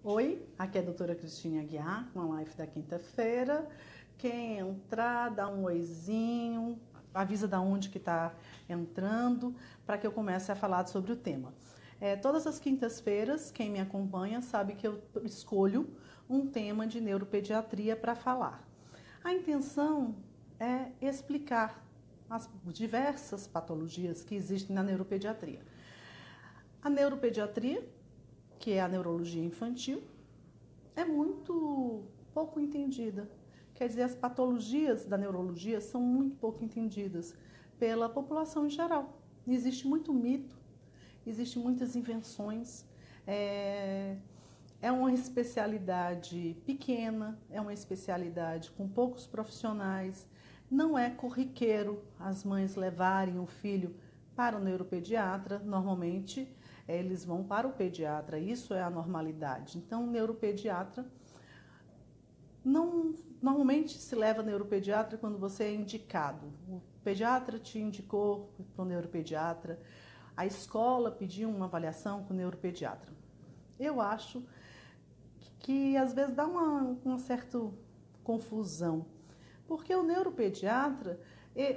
Oi, aqui é a doutora Cristina Aguiar, com a live da quinta-feira. Quem entrar, dá um oizinho, avisa da onde que está entrando, para que eu comece a falar sobre o tema. Todas as quintas-feiras, quem me acompanha sabe que eu escolho um tema de neuropediatria para falar. A intenção é explicar as diversas patologias que existem na neuropediatria. A neuropediatria, que é a neurologia infantil, é muito pouco entendida. Quer dizer, as patologias da neurologia são muito pouco entendidas pela população em geral. Existe muito mito, existem muitas invenções. É uma especialidade pequena, é uma especialidade com poucos profissionais. Não é corriqueiro as mães levarem o filho para o neuropediatra. Normalmente, eles vão para o pediatra, isso é a normalidade. Então, o neuropediatra, normalmente se leva neuropediatra quando você é indicado. O pediatra te indicou para o neuropediatra, a escola pediu uma avaliação com o neuropediatra. Eu acho que às vezes dá uma certa confusão, porque o neuropediatra,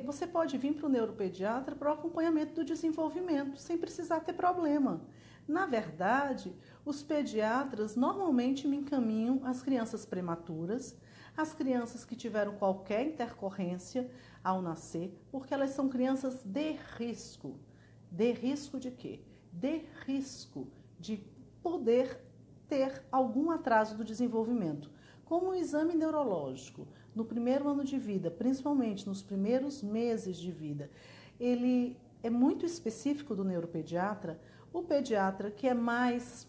você pode vir para o neuropediatra para o acompanhamento do desenvolvimento, sem precisar ter problema. Na verdade, os pediatras normalmente me encaminham as crianças prematuras, as crianças que tiveram qualquer intercorrência ao nascer, porque elas são crianças de risco. De risco de quê? De risco de poder ter algum atraso do desenvolvimento. Como o exame neurológico, no primeiro ano de vida, principalmente nos primeiros meses de vida, ele é muito específico do neuropediatra, o pediatra que é mais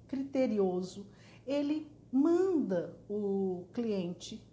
criterioso, ele manda o cliente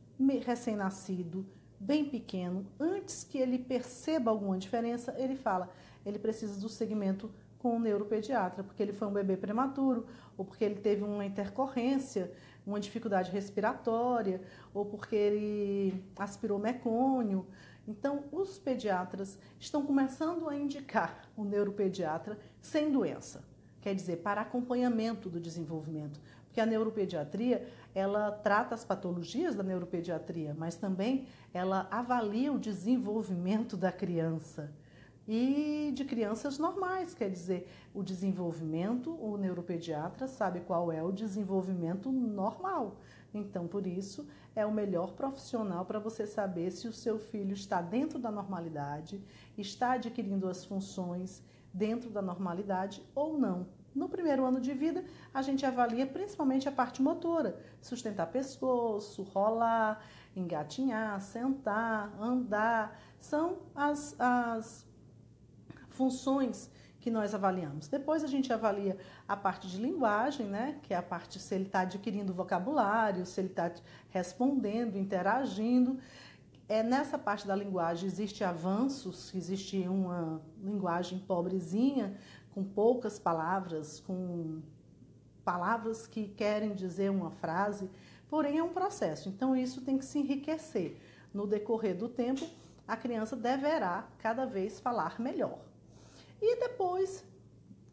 recém-nascido, bem pequeno, antes que ele perceba alguma diferença, ele fala, ele precisa do segmento com o neuropediatra, porque ele foi um bebê prematuro, ou porque ele teve uma intercorrência, uma dificuldade respiratória, ou porque ele aspirou mecônio. Então, os pediatras estão começando a indicar o neuropediatra sem doença, quer dizer, para acompanhamento do desenvolvimento. Porque a neuropediatria, ela trata as patologias da neuropediatria, mas também ela avalia o desenvolvimento da criança. E de crianças normais, quer dizer, o desenvolvimento, o neuropediatra sabe qual é o desenvolvimento normal. Então, por isso, é o melhor profissional para você saber se o seu filho está dentro da normalidade, está adquirindo as funções dentro da normalidade ou não. No primeiro ano de vida, a gente avalia principalmente a parte motora, sustentar pescoço, rolar, engatinhar, sentar, andar, são as funções que nós avaliamos. Depois a gente avalia a parte de linguagem, né? Que é a parte se ele está adquirindo vocabulário, se ele está respondendo, interagindo. Nessa parte da linguagem existe avanços, existe uma linguagem pobrezinha, com poucas palavras, com palavras que querem dizer uma frase, porém é um processo. Então isso tem que se enriquecer. No decorrer do tempo, a criança deverá cada vez falar melhor. E depois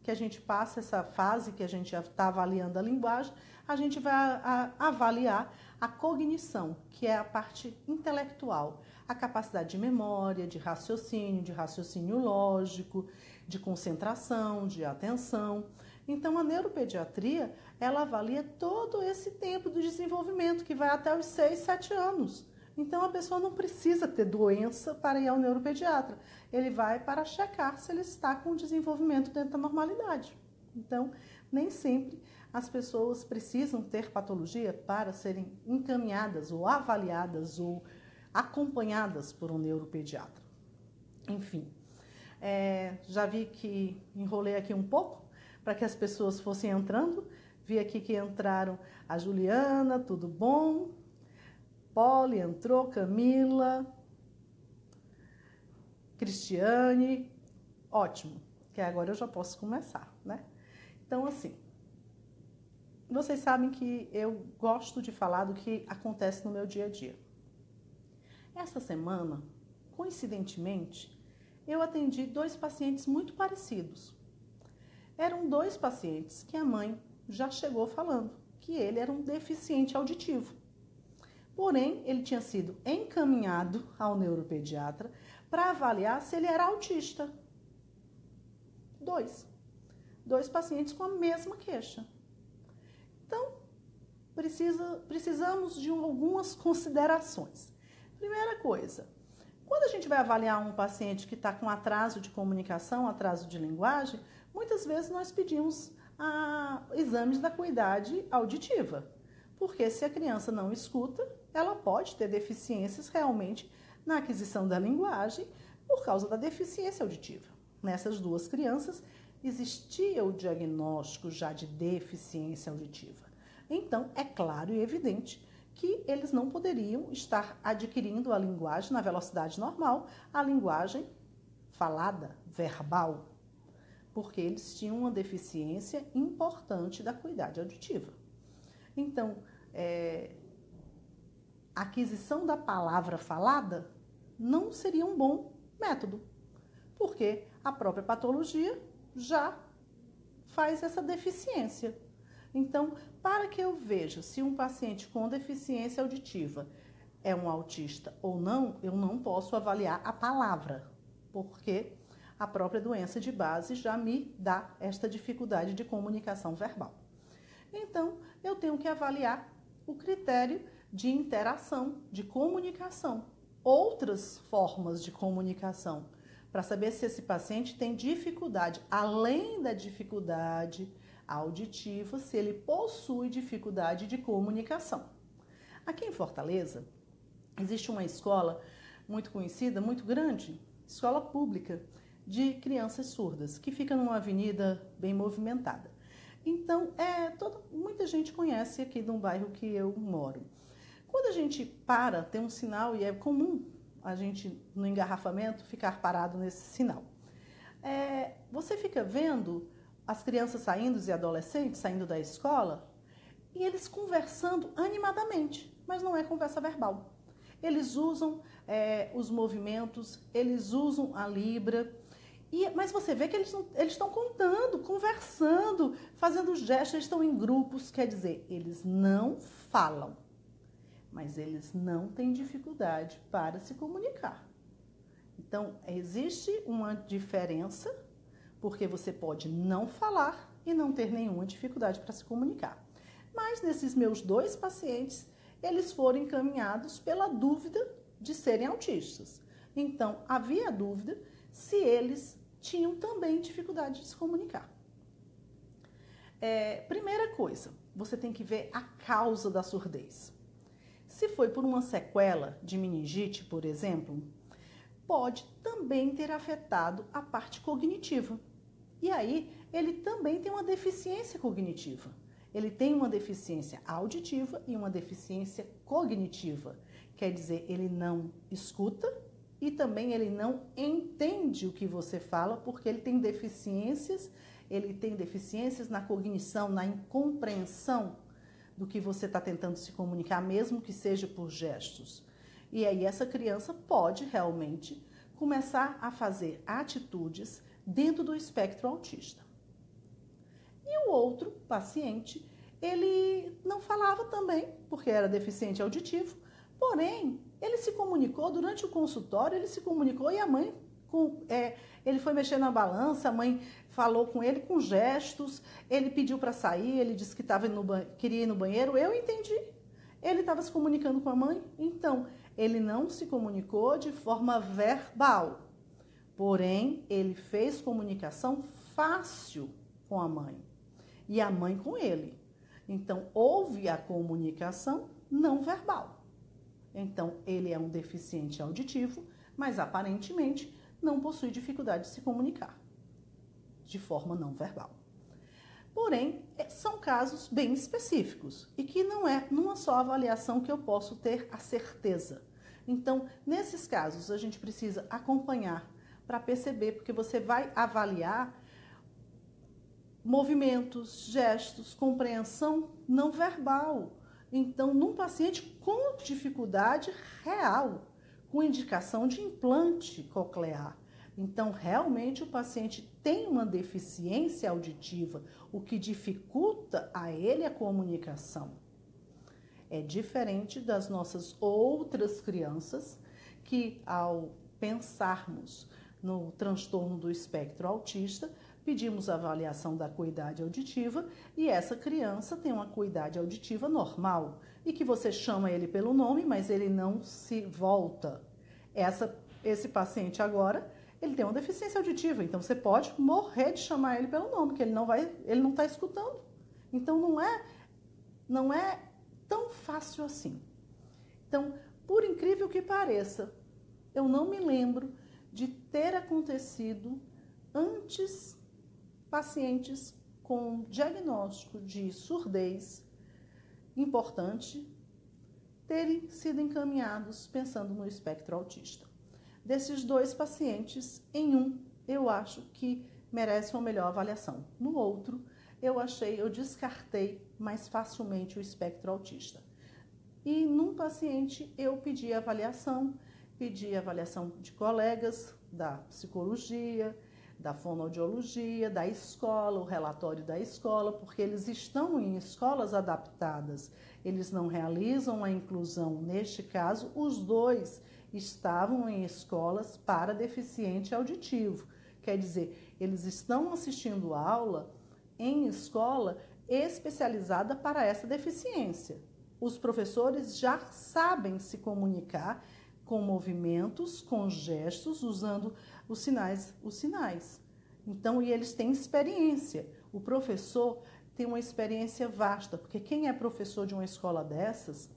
que a gente passa essa fase que a gente já está avaliando a linguagem, a gente vai avaliar a cognição, que é a parte intelectual, a capacidade de memória, de raciocínio lógico, de concentração, de atenção. Então, a neuropediatria, ela avalia todo esse tempo do desenvolvimento, que vai até os 6, 7 anos. Então, a pessoa não precisa ter doença para ir ao neuropediatra. Ele vai para checar se ele está com desenvolvimento dentro da normalidade. Então, nem sempre as pessoas precisam ter patologia para serem encaminhadas ou avaliadas ou acompanhadas por um neuropediatra. Enfim, já vi que enrolei aqui um pouco para que as pessoas fossem entrando. Vi aqui que entraram a Juliana, tudo bom? Polly entrou, Camila, Cristiane, ótimo, que agora eu já posso começar, né? Então, assim, vocês sabem que eu gosto de falar do que acontece no meu dia a dia. Essa semana, coincidentemente, eu atendi 2 pacientes muito parecidos. Eram 2 pacientes que a mãe já chegou falando que ele era um deficiente auditivo. Porém, ele tinha sido encaminhado ao neuropediatra para avaliar se ele era autista. Dois pacientes com a mesma queixa. Então, precisamos de algumas considerações. Primeira coisa, quando a gente vai avaliar um paciente que está com atraso de comunicação, atraso de linguagem, muitas vezes nós pedimos exames da acuidade auditiva. Porque se a criança não escuta, ela pode ter deficiências realmente na aquisição da linguagem por causa da deficiência auditiva. Nessas duas crianças, existia o diagnóstico já de deficiência auditiva. Então, é claro e evidente que eles não poderiam estar adquirindo a linguagem na velocidade normal, a linguagem falada, verbal, porque eles tinham uma deficiência importante da acuidade auditiva. Então, a aquisição da palavra falada não seria um bom método, porque a própria patologia já faz essa deficiência. Então, para que eu veja se um paciente com deficiência auditiva é um autista ou não, eu não posso avaliar a palavra, porque a própria doença de base já me dá esta dificuldade de comunicação verbal. Então, eu tenho que avaliar o critério de interação, de comunicação, outras formas de comunicação, para saber se esse paciente tem dificuldade, além da dificuldade auditiva, se ele possui dificuldade de comunicação. Aqui em Fortaleza, existe uma escola muito conhecida, muito grande, escola pública de crianças surdas, que fica numa avenida bem movimentada. Então, muita gente conhece aqui no bairro que eu moro. Quando a gente para, tem um sinal e é comum a gente, no engarrafamento, ficar parado nesse sinal. Você fica vendo as crianças saindo e adolescentes saindo da escola e eles conversando animadamente, mas não é conversa verbal. Eles usam os movimentos, eles usam a libra, mas você vê que eles estão contando, conversando, fazendo gestos, eles estão em grupos, quer dizer, eles não falam, mas eles não têm dificuldade para se comunicar. Então, existe uma diferença, porque você pode não falar e não ter nenhuma dificuldade para se comunicar. Mas nesses meus 2 pacientes, eles foram encaminhados pela dúvida de serem autistas. Então, havia dúvida se eles tinham também dificuldade de se comunicar. Primeira coisa, você tem que ver a causa da surdez. Se foi por uma sequela de meningite, por exemplo, pode também ter afetado a parte cognitiva. E aí, ele também tem uma deficiência cognitiva. Ele tem uma deficiência auditiva e uma deficiência cognitiva. Quer dizer, ele não escuta e também ele não entende o que você fala, porque ele tem deficiências na cognição, na incompreensão do que você está tentando se comunicar, mesmo que seja por gestos. E aí essa criança pode realmente começar a fazer atitudes dentro do espectro autista. E o outro paciente, ele não falava também, porque era deficiente auditivo, porém, ele se comunicou durante o consultório, ele se comunicou e a mãe, ele foi mexer na balança, a mãe falou com ele com gestos, ele pediu para sair, ele disse que queria ir no banheiro, eu entendi. Ele estava se comunicando com a mãe, então, ele não se comunicou de forma verbal, porém, ele fez comunicação fácil com a mãe e a mãe com ele. Então, houve a comunicação não verbal. Então, ele é um deficiente auditivo, mas aparentemente não possui dificuldade de se comunicar de forma não verbal. Porém, são casos bem específicos e que não é numa só avaliação que eu posso ter a certeza. Então, nesses casos, a gente precisa acompanhar para perceber, porque você vai avaliar movimentos, gestos, compreensão não verbal. Então, num paciente com dificuldade real, com indicação de implante coclear, Então, realmente, o paciente tem uma deficiência auditiva, o que dificulta a ele a comunicação. É diferente das nossas outras crianças que, ao pensarmos no transtorno do espectro autista, pedimos a avaliação da acuidade auditiva e essa criança tem uma acuidade auditiva normal e que você chama ele pelo nome, mas ele não se volta. Esse paciente agora, ele tem uma deficiência auditiva, então você pode morrer de chamar ele pelo nome, porque ele não está escutando. Então não é tão fácil assim. Então, por incrível que pareça, eu não me lembro de ter acontecido antes pacientes com diagnóstico de surdez importante terem sido encaminhados pensando no espectro autista. Desses 2 pacientes, em um, eu acho que merece uma melhor avaliação. No outro, eu descartei mais facilmente o espectro autista. E num paciente, eu pedi avaliação de colegas da psicologia, da fonoaudiologia, da escola, o relatório da escola, porque eles estão em escolas adaptadas, eles não realizam a inclusão. Neste caso, os 2 estavam em escolas para deficiente auditivo. Quer dizer, eles estão assistindo aula em escola especializada para essa deficiência. Os professores já sabem se comunicar com movimentos, com gestos, usando os sinais. Então, e eles têm experiência. O professor tem uma experiência vasta, porque quem é professor de uma escola dessas,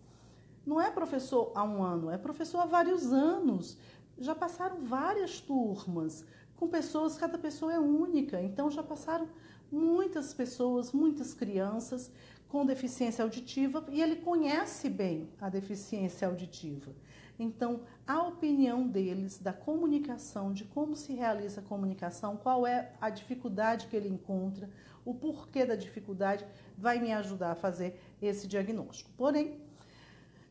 não é professor há 1 ano, é professor há vários anos. Já passaram várias turmas com pessoas, cada pessoa é única. Então, já passaram muitas pessoas, muitas crianças com deficiência auditiva e ele conhece bem a deficiência auditiva. Então, a opinião deles da comunicação, de como se realiza a comunicação, qual é a dificuldade que ele encontra, o porquê da dificuldade, vai me ajudar a fazer esse diagnóstico. Porém,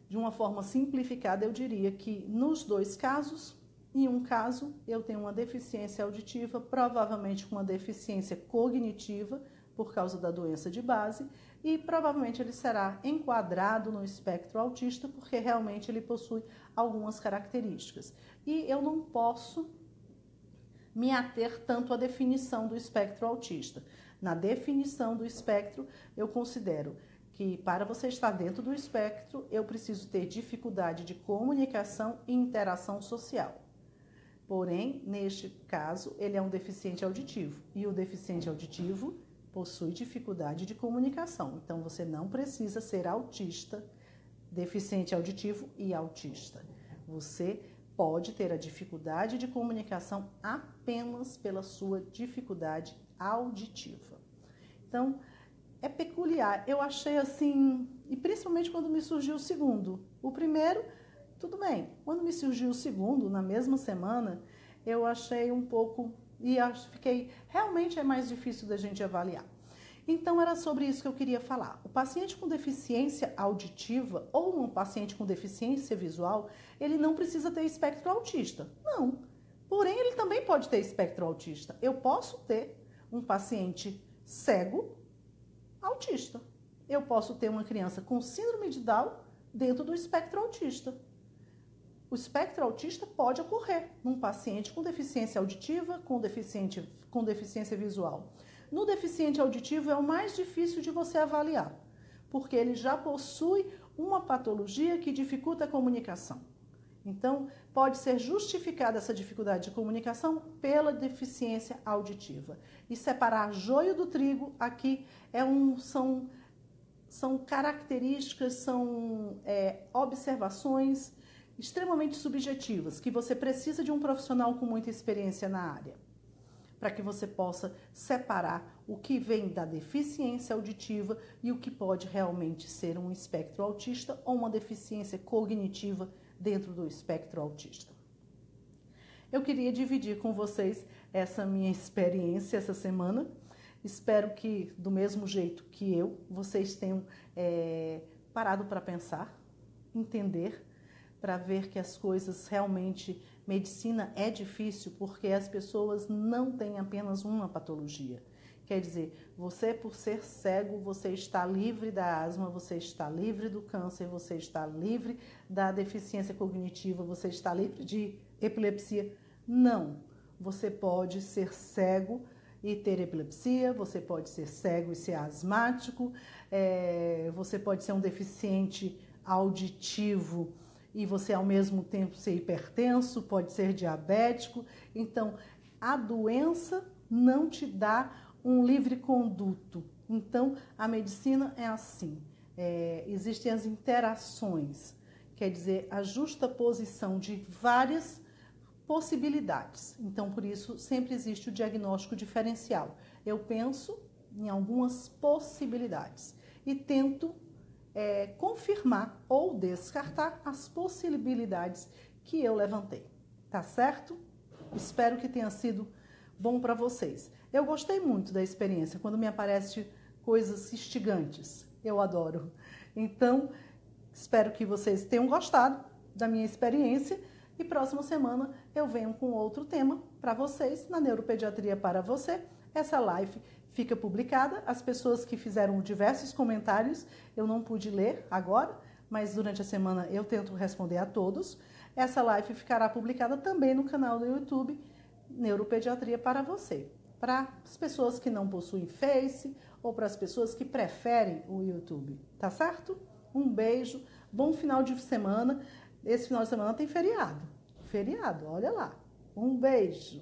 de uma forma simplificada, eu diria que nos 2 casos, em um caso, eu tenho uma deficiência auditiva, provavelmente com uma deficiência cognitiva, por causa da doença de base, e provavelmente ele será enquadrado no espectro autista, porque realmente ele possui algumas características. E eu não posso me ater tanto à definição do espectro autista. Na definição do espectro, eu considero que para você estar dentro do espectro, eu preciso ter dificuldade de comunicação e interação social. Porém, neste caso, ele é um deficiente auditivo. E o deficiente auditivo possui dificuldade de comunicação. Então, você não precisa ser autista, deficiente auditivo e autista. Você pode ter a dificuldade de comunicação apenas pela sua dificuldade auditiva. Então, é peculiar. Eu achei assim, e principalmente quando me surgiu o segundo. O primeiro, tudo bem. Quando me surgiu o segundo, na mesma semana, eu achei um pouco, e fiquei, realmente é mais difícil da gente avaliar. Então, era sobre isso que eu queria falar. O paciente com deficiência auditiva ou um paciente com deficiência visual, ele não precisa ter espectro autista. Não. Porém, ele também pode ter espectro autista. Eu posso ter um paciente cego autista. Eu posso ter uma criança com síndrome de Down dentro do espectro autista. O espectro autista pode ocorrer num paciente com deficiência auditiva, com deficiência visual. No deficiente auditivo é o mais difícil de você avaliar, porque ele já possui uma patologia que dificulta a comunicação. Então, pode ser justificada essa dificuldade de comunicação pela deficiência auditiva. E separar joio do trigo aqui são características, são observações extremamente subjetivas, que você precisa de um profissional com muita experiência na área, para que você possa separar o que vem da deficiência auditiva e o que pode realmente ser um espectro autista ou uma deficiência cognitiva dentro do espectro autista. Eu queria dividir com vocês essa minha experiência essa semana. Espero que, do mesmo jeito que vocês tenham parado para pensar, entender, para ver que as coisas realmente Medicina é difícil porque as pessoas não têm apenas uma patologia. Quer dizer, você por ser cego, você está livre da asma, você está livre do câncer, você está livre da deficiência cognitiva, você está livre de epilepsia. Não, você pode ser cego e ter epilepsia, você pode ser cego e ser asmático, você pode ser um deficiente auditivo e você ao mesmo tempo ser hipertenso, pode ser diabético. Então, a doença não te dá um livre conduto. Então, a medicina é assim, existem as interações, quer dizer, a justaposição de várias possibilidades. Então, por isso, sempre existe o diagnóstico diferencial. Eu penso em algumas possibilidades e tento confirmar ou descartar as possibilidades que eu levantei. Tá certo? Espero que tenha sido bom para vocês. Eu gostei muito da experiência, quando me aparecem coisas instigantes. Eu adoro. Então, espero que vocês tenham gostado da minha experiência e próxima semana eu venho com outro tema para vocês na Neuropediatria para você. Essa live fica publicada. As pessoas que fizeram diversos comentários eu não pude ler agora, mas durante a semana eu tento responder a todos. Essa live ficará publicada também no canal do YouTube Neuropediatria para você. Para as pessoas que não possuem Face ou para as pessoas que preferem o YouTube, tá certo? Um beijo, bom final de semana. Esse final de semana tem feriado. Feriado, olha lá. Um beijo.